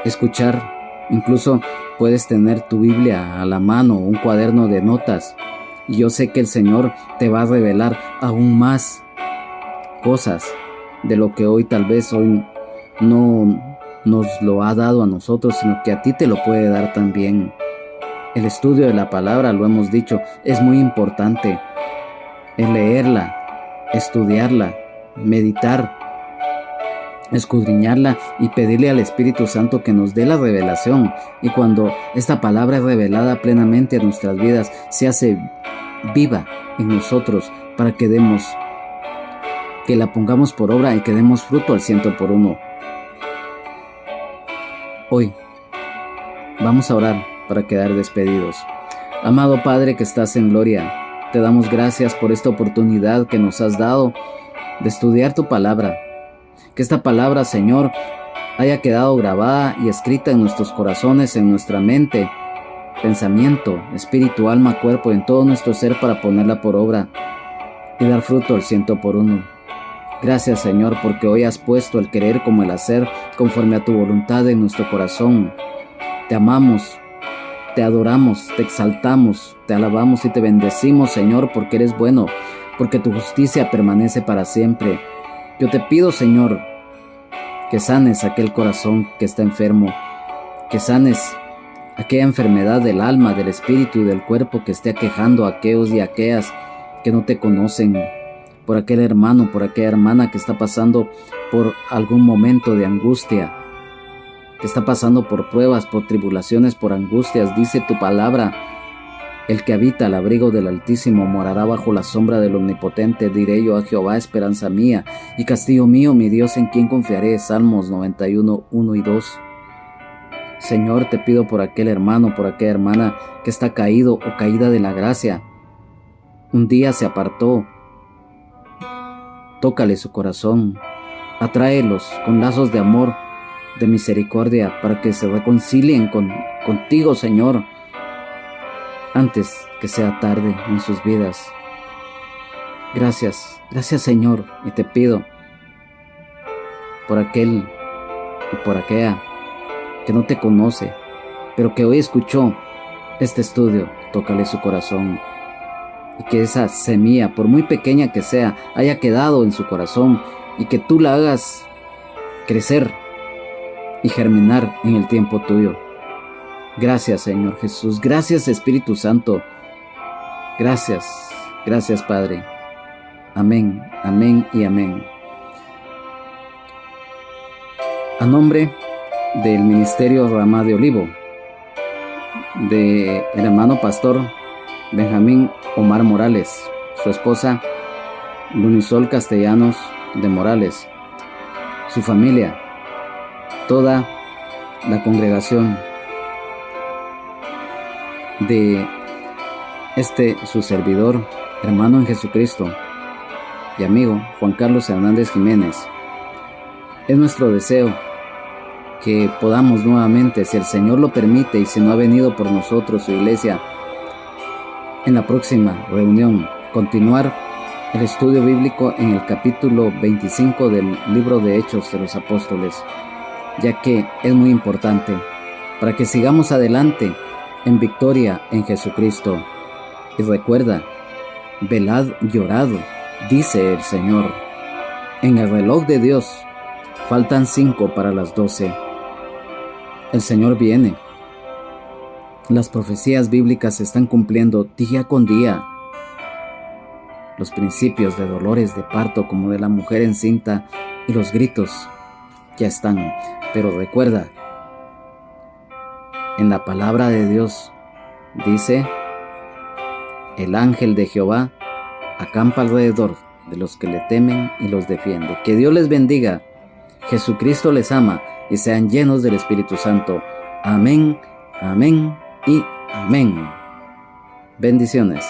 escuchar, incluso puedes tener tu Biblia a la mano, un cuaderno de notas, y yo sé que el Señor te va a revelar aún más cosas de lo que hoy tal vez hoy no nos lo ha dado a nosotros, sino que a ti te lo puede dar también. El estudio de la palabra, lo hemos dicho, es muy importante. El leerla, estudiarla, meditar, escudriñarla y pedirle al Espíritu Santo que nos dé la revelación. Y cuando esta palabra es revelada plenamente a nuestras vidas, se hace viva en nosotros para que la pongamos por obra y que demos fruto al 100%. Hoy vamos a orar para quedar despedidos. Amado Padre que estás en gloria, te damos gracias por esta oportunidad que nos has dado de estudiar tu palabra. Que esta palabra, Señor, haya quedado grabada y escrita en nuestros corazones, en nuestra mente, pensamiento, espíritu, alma, cuerpo, en todo nuestro ser para ponerla por obra y dar fruto al 100%. Gracias, Señor, porque hoy has puesto el querer como el hacer conforme a tu voluntad en nuestro corazón. Te amamos, te adoramos, te exaltamos, te alabamos y te bendecimos, Señor, porque eres bueno, porque tu justicia permanece para siempre. Yo te pido, Señor, que sanes aquel corazón que está enfermo, que sanes aquella enfermedad del alma, del espíritu y del cuerpo que esté aquejando a aquellos y aquellas que no te conocen, por aquel hermano, por aquella hermana que está pasando por algún momento de angustia, que está pasando por pruebas, por tribulaciones, por angustias. Dice tu palabra, el que habita al abrigo del Altísimo morará bajo la sombra del Omnipotente. Diré yo a Jehová, esperanza mía y castillo mío, mi Dios, en quien confiaré. Salmos 91, 1 y 2. Señor, te pido por aquel hermano, por aquella hermana que está caído o caída de la gracia. Un día se apartó. Tócale su corazón, atráelos con lazos de amor, de misericordia, para que se reconcilien contigo, Señor, antes que sea tarde en sus vidas. Gracias, Señor, y te pido por aquel y por aquella que no te conoce, pero que hoy escuchó este estudio. Tócale su corazón y que esa semilla, por muy pequeña que sea, haya quedado en su corazón y que tú la hagas crecer y germinar en el tiempo tuyo. Gracias, Señor Jesús. Gracias, Espíritu Santo. Gracias, Padre. Amén, amén y amén. A nombre del Ministerio Ramá de Olivo, del hermano pastor Benjamín Omar Morales, su esposa Lunisol Castellanos de Morales, su familia, toda la congregación de su servidor, hermano en Jesucristo y amigo Juan Carlos Hernández Jiménez. Es nuestro deseo que podamos nuevamente, si el Señor lo permite y si no ha venido por nosotros, su iglesia, en la próxima reunión, continuar el estudio bíblico en el capítulo 25 del libro de Hechos de los Apóstoles, ya que es muy importante para que sigamos adelante en victoria en Jesucristo. Y recuerda, velad y orad, dice el Señor. En el reloj de Dios faltan 5 para las 12. El Señor viene. Las profecías bíblicas se están cumpliendo día con día. Los principios de dolores de parto como de la mujer encinta y los gritos ya están. Pero recuerda, en la palabra de Dios dice: el ángel de Jehová acampa alrededor de los que le temen y los defiende. Que Dios les bendiga. Jesucristo les ama y sean llenos del Espíritu Santo. Amén, amén y amén. Bendiciones.